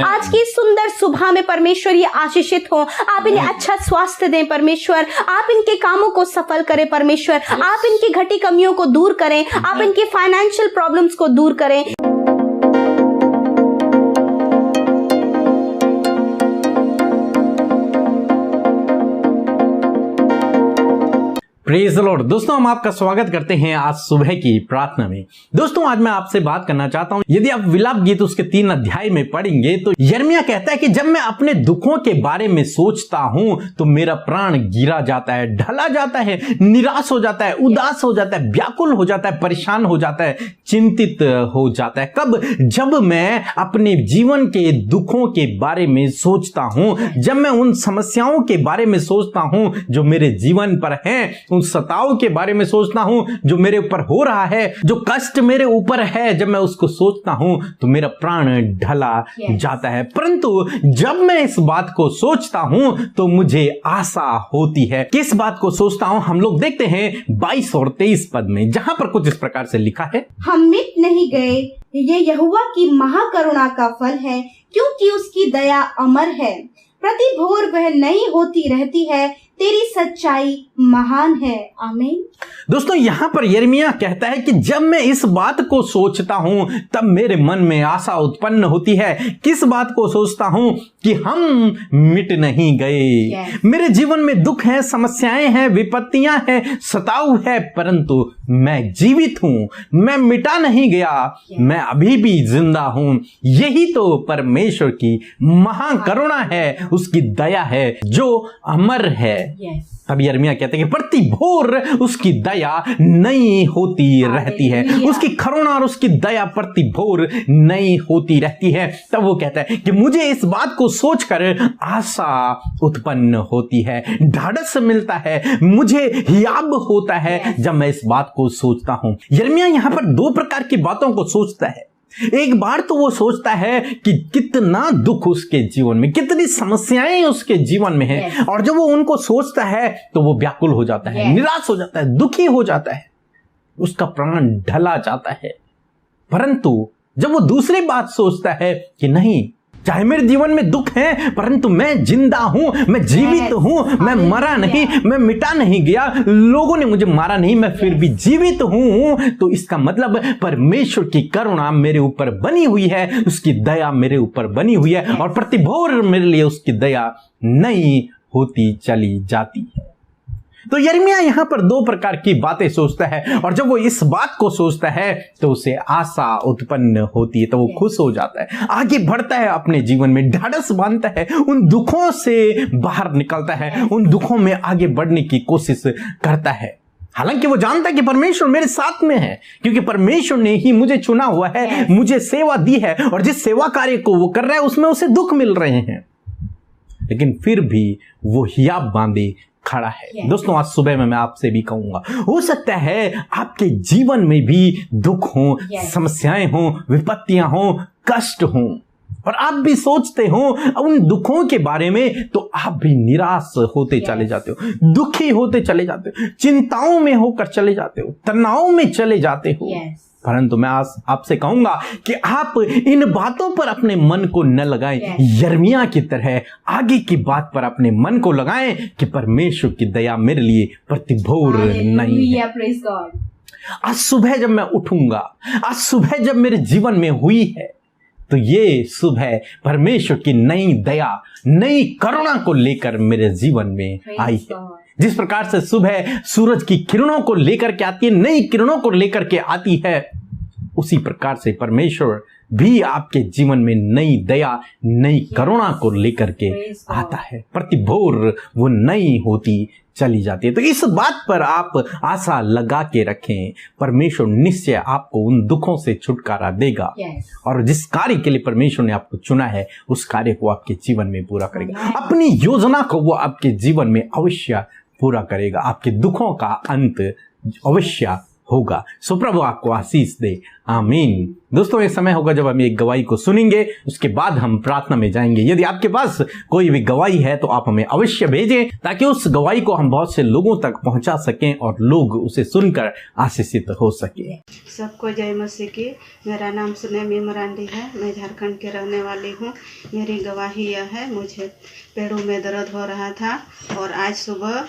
आज की सुंदर सुबह में परमेश्वर ये आशीषित हो। आप इन्हें अच्छा स्वास्थ्य दें परमेश्वर, आप इनके कामों को सफल करें परमेश्वर, आप इनकी घटी कमियों को दूर करें, आप इनकी फाइनेंशियल प्रॉब्लम्स को दूर करें। Praise the Lord. दोस्तों, हम आपका स्वागत करते हैं आज सुबह की प्रार्थना में। दोस्तों, आज मैं आपसे बात करना चाहता हूं, यदि आप विलाप गीत उसके 3 अध्याय में पढ़ेंगे तो यिर्मयाह कहता है कि जब मैं अपने दुखों के बारे में सोचता हूं तो मेरा प्राण गिरा जाता है, ढला जाता है, निराश हो जाता है, उदास हो जाता है, व्याकुल हो जाता है, परेशान हो जाता है, चिंतित हो जाता है। कब? जब मैं अपने जीवन के दुखों के बारे में सोचता हूं, जब मैं उन समस्याओं के बारे में सोचता हूं जो मेरे जीवन पर हैं, उन सताव के बारे में सोचता हूं जो मेरे ऊपर हो रहा है, जो कष्ट मेरे ऊपर है, जब मैं उसको सोचता हूं तो मेरा प्राण ढला जाता है। परंतु जब मैं इस बात को सोचता हूं तो मुझे आशा होती है। किस बात को सोचता हूं? हम लोग देखते हैं 22 और 23 पद में, जहां पर कुछ इस प्रकार से लिखा है, हम मिट नहीं गए, ये यहोवा की महाकरुणा का फल है, क्योंकि उसकी दया अमर है, प्रति भोर वह नई होती रहती है, तेरी सच्चाई महान है। आमीन। दोस्तों, यहां पर यिर्मयाह कहता है कि जब मैं इस बात को सोचता हूं तब मेरे मन में आशा उत्पन्न होती है। किस बात को सोचता हूं? कि हम मिट नहीं गए। मेरे जीवन में दुख है, समस्याएं हैं, विपत्तियां हैं, सताव है, परंतु मैं जीवित हूं, मैं मिटा नहीं गया, मैं अभी भी जिंदा हूं। यही तो परमेश्वर की महाकरुणा है, उसकी दया है जो अमर है। तब यिर्मयाह कहते हैं कि प्रति भोर उसकी दया नई होती रहती है, उसकी करुणा और उसकी दया प्रति भोर नई होती रहती है। तब वो कहता है कि मुझे इस बात को सोचकर आशा उत्पन्न होती है, ढाढ़स मिलता है, मुझे हियाब होता है जब मैं इस बात को सोचता हूं। यिर्मयाह यहां पर 2 प्रकार की बातों को सोचता है। एक बार तो वो सोचता है कि कितना दुख उसके जीवन में, कितनी समस्याएं उसके जीवन में हैं, और जब वो उनको सोचता है तो वो व्याकुल हो जाता है, निराश हो जाता है, दुखी हो जाता है, उसका प्राण ढला जाता है। परंतु जब वो दूसरी बात सोचता है कि नहीं, चाहे मेरे जीवन में दुख है परंतु मैं जिंदा हूं, मैं जीवित हूं, मैं मरा नहीं, मैं मिटा नहीं गया, लोगों ने मुझे मारा नहीं, मैं फिर भी जीवित हूं, तो इसका मतलब परमेश्वर की करुणा मेरे ऊपर बनी हुई है, उसकी दया मेरे ऊपर बनी हुई है, और प्रति भोर मेरे लिए उसकी दया नई होती चली जाती है। तो यिर्मयाह यहां पर 2 प्रकार की बातें सोचता है, और जब वो इस बात को सोचता है तो उसे आशा उत्पन्न होती है, तो वो खुश हो जाता है, आगे बढ़ता है, अपने जीवन में ढाढ़स बांधता है, उन दुखों से बाहर निकलता है, उन दुखों में आगे बढ़ने की कोशिश करता है। हालांकि वो जानता है कि परमेश्वर मेरे साथ में है, क्योंकि परमेश्वर ने ही मुझे चुना हुआ है, मुझे सेवा दी है, और जिस सेवा कार्य को वो कर रहा है उसमें उसे दुख मिल रहे हैं, लेकिन फिर भी वो हियाब बांधे खड़ा है। दोस्तों, आज सुबह में मैं आपसे भी कहूंगा, हो सकता है आपके जीवन में भी दुख हो, समस्याएं हो, विपत्तियां हो, कष्ट हो, और आप भी सोचते हो उन दुखों के बारे में, तो आप भी निराश होते चले जाते हो, दुखी होते चले जाते हो, चिंताओं में होकर चले जाते हो, तनाव में चले जाते हो। परंतु मैं आज आपसे कहूंगा कि आप इन बातों पर अपने मन को न लगाएं, यिर्मयाह की तरह आगे की बात पर अपने मन को लगाएं कि परमेश्वर की दया मेरे लिए प्रतिभोर नहीं है। आज सुबह जब मैं उठूंगा, आज सुबह जब मेरे जीवन में हुई है, तो ये सुबह परमेश्वर की नई दया, नई करुणा को लेकर मेरे जीवन में आई है। जिस प्रकार से सुबह सूरज की किरणों को लेकर के आती है, नई किरणों को लेकर के आती है, उसी प्रकार से परमेश्वर भी आपके जीवन में नई दया, नई करुणा को लेकर के आता है। प्रति भोर वो नई होती चली जाती है। तो इस बात पर आप आशा लगा के रखें, परमेश्वर निश्चय आपको उन दुखों से छुटकारा देगा, और जिस कार्य के लिए परमेश्वर ने आपको चुना है उस कार्य को आपके जीवन में पूरा करेगा। अपनी योजना को वो आपके जीवन में अवश्य पूरा करेगा। आपके दुखों का अंत अवश्य होगा। सो प्रभु आपको आशीष दे, आमीन। दोस्तों, ये समय होगा जब हम एक गवाही को सुनेंगे, उसके बाद हम प्रार्थना में जाएंगे। यदि आपके पास कोई भी गवाही है तो आप हमें अवश्य भेजें, ताकि उस गवाही को हम बहुत से लोगों तक पहुंचा सकें और लोग उसे सुनकर आशीषित हो सके। सबको जय मसीह की। मेरा नाम सुनेमी मरांडी है, मैं झारखंड के रहने वाली हूँ। मेरी गवाही यह है, मुझे पेड़ों में दर्द हो रहा था और आज सुबह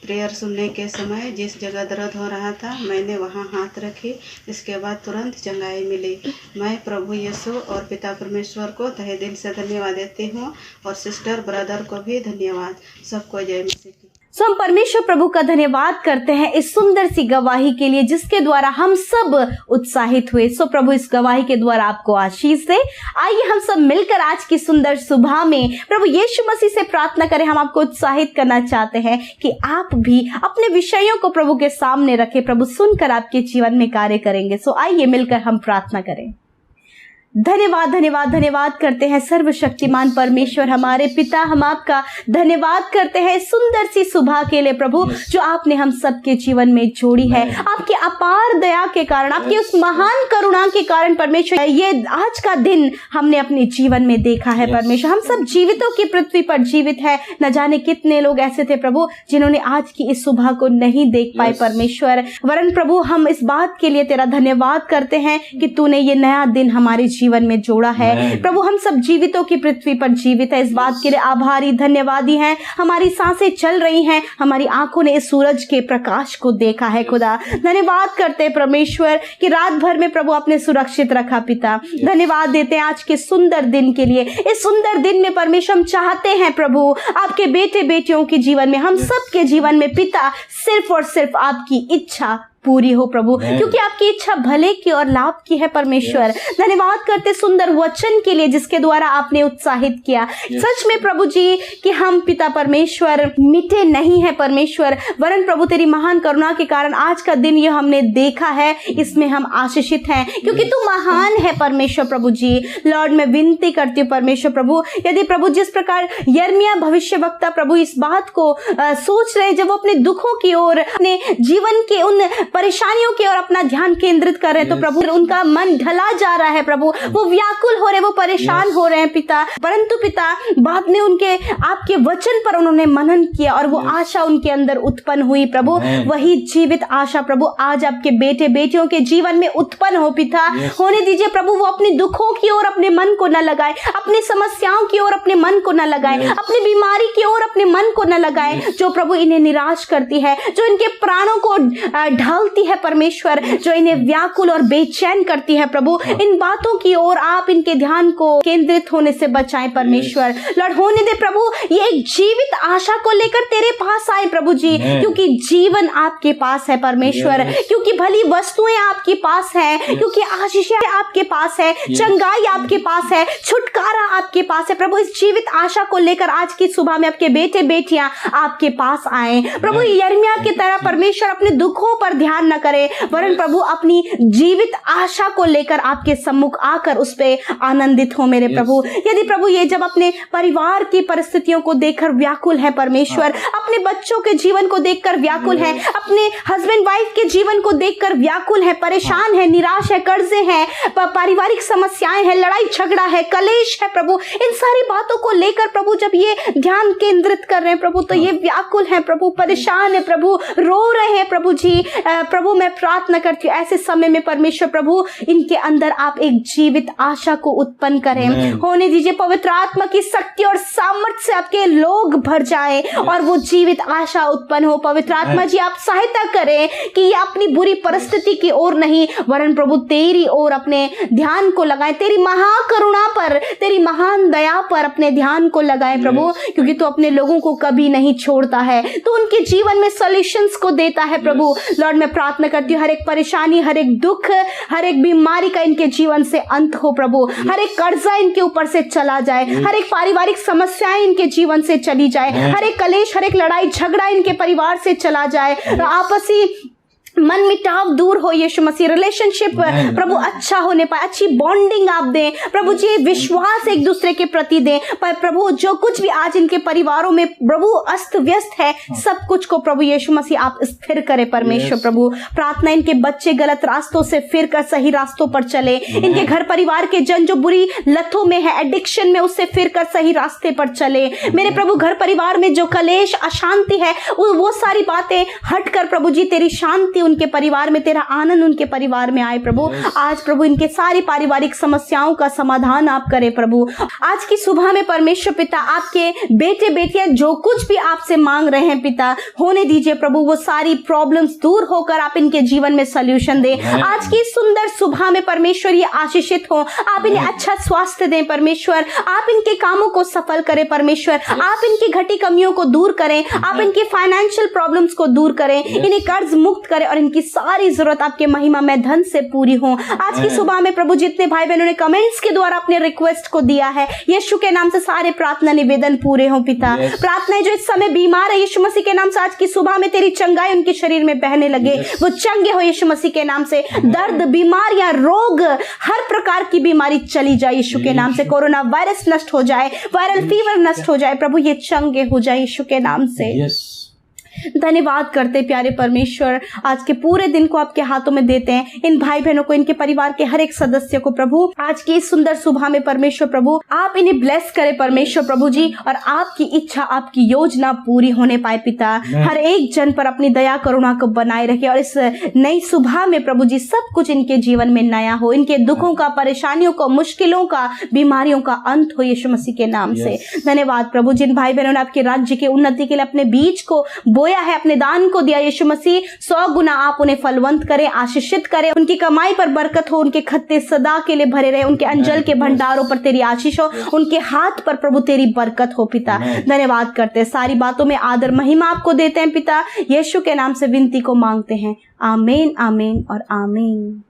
प्रेयर सुनने के समय जिस जगह दर्द हो रहा था मैंने वहां हाथ रखी, इसके बाद तुरंत चंगाई मिली। मैं प्रभु यीशु और पिता परमेश्वर को तहे दिल से धन्यवाद देती हूं और सिस्टर ब्रदर को भी धन्यवाद। सबको जय मसीह की। सो हम परमेश्वर प्रभु का धन्यवाद करते हैं इस सुंदर सी गवाही के लिए, जिसके द्वारा हम सब उत्साहित हुए। सो प्रभु इस गवाही के द्वारा आपको आशीष दे। आइए हम सब मिलकर आज की सुंदर सुबह में प्रभु यीशु मसीह से प्रार्थना करें। हम आपको उत्साहित करना चाहते हैं कि आप भी अपने विषयों को प्रभु के सामने रखें। प्रभु सुनकर आपके जीवन में कार्य करेंगे। सो आइए मिलकर हम प्रार्थना करें। धन्यवाद धन्यवाद धन्यवाद करते हैं सर्वशक्तिमान परमेश्वर हमारे पिता, हम आपका धन्यवाद करते हैं सुंदर सी सुबह के लिए प्रभु, जो आपने हम सबके जीवन में जोड़ी है। आपके अपार दया के कारण, आपके उस महान करुणा के कारण परमेश्वर, ये आज का दिन हमने अपने जीवन में देखा है परमेश्वर। हम सब जीवितों की पृथ्वी पर जीवित है। न जाने कितने लोग ऐसे थे प्रभु जिन्होंने आज की इस सुबह को नहीं देख पाए परमेश्वर, वरन प्रभु हम इस बात के लिए तेरा धन्यवाद करते हैं कि तूने ये नया दिन हमारे जीवन में जोड़ा है। प्रभु हम सब जीवितों की पृथ्वी पर जीवित है, इस बात के लिए आभारी धन्यवादी हैं। हमारी सांसें चल रही हैं, हमारी आंखों ने इस सूरज के प्रकाश को देखा है। खुदा धन्यवाद करते हैं परमेश्वर कि रात भर में प्रभु आपने सुरक्षित रखा। पिता धन्यवाद देते हैं आज के सुंदर दिन के लिए। इस सुंदर दिन में परमेश्वर हम चाहते हैं प्रभु आपके बेटे बेटियों के जीवन में, हम सब के जीवन में पिता सिर्फ और सिर्फ आपकी इच्छा पूरी हो प्रभु, क्योंकि आपकी इच्छा भले की और लाभ की है परमेश्वर। धन्यवाद करते सुंदर वचन के लिए जिसके द्वारा आपने उत्साहित किया। सच में प्रभु जी कि हम पिता परमेश्वर मिटे नहीं है परमेश्वर, वरन प्रभु तेरी महान करुणा के कारण आज का दिन ये हमने देखा है, इसमें हम आशीषित हैं क्योंकि तू महान है परमेश्वर। प्रभु जी लॉर्ड मैं विनती करती हूँ परमेश्वर प्रभु, यदि प्रभु जिस प्रकार यिर्मयाह भविष्यवक्ता प्रभु इस बात को सोच रहे, जब वो अपने दुखों की ओर, अपने जीवन के उन परेशानियों की ओर अपना ध्यान केंद्रित कर रहे हैं, तो प्रभु उनका मन ढला जा रहा है प्रभु, वो व्याकुल हो रहे, वो परेशान हो रहे हैं पिता। परंतु पिता बाद में उनके आपके वचन पर उन्होंने मनन किया और वो आशा उनके अंदर उत्पन्न हुई प्रभु। वही जीवित आशा प्रभु आज आपके बेटे बेटियों के जीवन में उत्पन्न हो पिता। होने दीजिए प्रभु, वो अपने दुखों की ओर अपने मन को न लगाए, अपनी समस्याओं की ओर अपने मन को न लगाए, अपनी बीमारी की ओर अपने मन को न लगाए, जो प्रभु इन्हें निराश करती है, जो इनके प्राणों को ढालती है परमेश्वर, जो इन्हें व्याकुल और बेचैन करती है प्रभु। इन बातों की ओर आप इनके ध्यान को केंद्रित होने से बचाएं परमेश्वर। लॉर्ड होने दे प्रभु ये एक जीवित आशा को लेकर तेरे पास आए प्रभु जी, क्योंकि जीवन आपके पास है परमेश्वर, क्योंकि भली वस्तुएं आपके पास है, क्योंकि आशीषें आपके पास है, चंगाई आपके पास है, छुटकारा आपके पास है प्रभु। इस जीवित आशा को लेकर आज की सुबह में आपके बेटे बेटियां आपके पास आए प्रभु। यिर्मयाह की तरह परमेश्वर अपने दुखों पर ध्यान न करे, वरन प्रभु अपनी जीवित आशा को लेकर आपके सम्मुख आकर उस पे आनंदित हो मेरे प्रभु। यदि प्रभु ये जब अपने परिवार की परिस्थितियों को देखकर व्याकुल है परमेश्वर, अपने बच्चों के जीवन को देखकर व्याकुल है, अपने हस्बैंड वाइफ के जीवन को देखकर व्याकुल है, परेशान है, निराश है, कर्जे हैं, पारिवारिक समस्याएं हैं, लड़ाई झगड़ा है, कलेश है प्रभु, इन सारी बातों को लेकर प्रभु जब ये ध्यान केंद्रित कर रहे हैं प्रभु, तो ये व्याकुल है प्रभु, परेशान है प्रभु, रो रहे हैं प्रभु जी। प्रभु मैं प्रार्थना करती हूँ ऐसे समय में परमेश्वर प्रभु इनके अंदर आप एक जीवित आशा को उत्पन्न करें। होने दीजिए पवित्र आत्मा की शक्ति और सामर्थ्य से आपके लोग भर जाए और वो जीवित आशा उत्पन्न हो। पवित्र आत्मा जी आप सहायता करें कि ये अपनी बुरी परिस्थिति की ओर नहीं, वरन प्रभु तेरी ओर अपने ध्यान को लगाए, तेरी महाकरुणा पर, तेरी महान दया पर अपने ध्यान को लगाए प्रभु, क्योंकि तू अपने लोगों को कभी नहीं छोड़ता है, तो उनके जीवन में सॉल्यूशंस को देता है प्रभु। लॉर्ड मैं प्रार्थना करती हूँ हर एक परेशानी, हर एक दुख, हर एक बीमारी का इनके जीवन से अंत हो प्रभु, हर एक कर्जा इनके ऊपर से चला जाए, हर एक पारिवारिक समस्याएं इनके जीवन से चली जाए, हर एक कलेश, हर एक लड़ाई झगड़ा इनके परिवार से चला जाए, आपसी मन मिटाव दूर हो यीशु मसीह, रिलेशनशिप प्रभु अच्छा होने पाए, अच्छी बॉन्डिंग आप दें प्रभु जी, विश्वास एक दूसरे के प्रति दें। पर प्रभु जो कुछ भी आज इनके परिवारों में प्रभु अस्त व्यस्त है, सब कुछ को प्रभु यीशु मसीह आप स्थिर करें परमेश्वर प्रभु। प्रार्थना इनके बच्चे गलत रास्तों से फिर कर सही रास्तों पर चले, इनके घर परिवार के जन जो बुरी लतों में है, एडिक्शन में, उससे फिर कर सही रास्ते पर चले। मेरे प्रभु घर परिवार में जो कलेश अशांति है, वो सारी बातें हटकर प्रभु जी तेरी शांति उनके परिवार में, तेरा आनंद उनके परिवार में आए प्रभु। आज प्रभु इनके सारी पारिवारिक समस्याओं का समाधान आप करें प्रभु। आज की सुबह में परमेश्वर पिता आपके बेटे बेटियां जो कुछ भी आपसे मांग रहे हैं पिता, होने दीजिए प्रभु, वो सारी प्रॉब्लम्स दूर होकर आप इनके जीवन में सल्यूशन दें। आज की सुंदर सुबह में परमेश्वर ये आशीषित हो, आप इन्हें अच्छा स्वास्थ्य दें परमेश्वर, आप इनके कामों को सफल करें परमेश्वर, आप इनकी घटी कमियों को दूर करें, आप इनकी फाइनेंशियल प्रॉब्लम्स को दूर करें, इन्हें कर्ज मुक्त करें और इनकी सारी जरूरत आपके महिमा में धन से पूरी हो। आज की सुबह में प्रभु जितने भाई बहनों ने कमेंट्स के द्वारा अपने रिक्वेस्ट को दिया है, यीशु के नाम से सारे प्रार्थना निवेदन पूरे हो पिता। प्रार्थना जो इस समय बीमार है, यीशु मसीह के नाम से आज की सुबह में तेरी चंगाई उनके शरीर में बहने लगे, वो चंगे हो यीशु मसीह के नाम से। दर्द, बीमारियां, रोग, हर प्रकार की बीमारी चली जाए यीशु के नाम से। कोरोना वायरस नष्ट हो जाए, वायरल फीवर नष्ट हो जाए प्रभु, ये चंगे हो जाए यीशु के नाम से। धन्यवाद करते प्यारे परमेश्वर, आज के पूरे दिन को आपके हाथों में देते हैं। इन भाई बहनों को, इनके परिवार के हर एक सदस्य को प्रभु, आज की इस सुंदर सुबह में परमेश्वर प्रभु आप इन्हें ब्लेस करें परमेश्वर प्रभु जी, और आपकी इच्छा, आपकी योजना पूरी होने पाए पिता। हर एक जन पर अपनी दया करुणा को बनाए रखे और इस नई सुबह में प्रभु जी सब कुछ इनके जीवन में नया हो, इनके दुखों का, परेशानियों का, मुश्किलों का, बीमारियों का अंत हो यीशु मसीह के नाम से। धन्यवाद प्रभु, जिन भाई बहनों ने आपके राज्य के उन्नति के लिए अपने बीज को बोया है, अपने दान को दिया, यीशु मसीह 100 गुना आप उन्हें फलवंत करें, आशीषित करें, उनकी कमाई पर बरकत हो, उनके खत्ते सदा के लिए भरे रहे, उनके अंजल के भंडारों पर तेरी आशीष हो, उनके हाथ पर प्रभु तेरी बरकत हो पिता। धन्यवाद करते हैं, सारी बातों में आदर महिमा आपको देते हैं पिता, यीशु के नाम से विनती को मांगते हैं, आमीन, आमीन और आमीन।